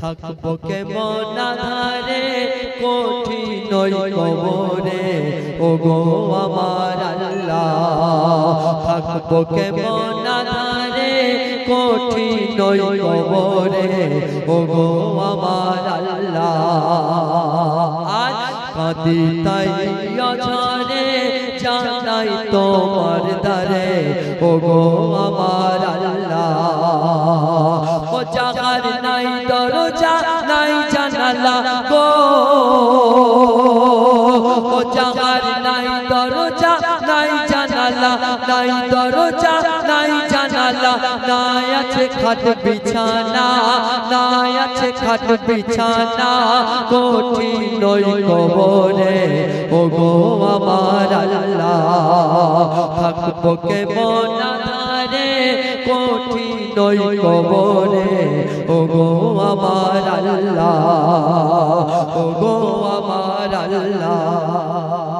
থাকবো কেমন আধারে কঠিন কবরে ওগো আমার আল্লাহ থাকবো কেমন আধারে কঠিন কবরে ওগো আমার আল্লাহ আজ কাঁদি তাই অঝরে জানাই তোমার দ্বারে ওগো আমার আল্লাহ ও জাগার নাই দরজা নাই জানালা গো ও জাগার নাই দরজা নাই জানালা নাই দরজা নাই জানালা নাই আছে খাট বিছানা নাই আছে খাট বিছানা কঠিন কবরে ওগো আমার আল্লাহ থাকবো কেমন আধারে কঠিন কবরে ওগো আমার আল্লাহ ওগো আমার আল্লাহ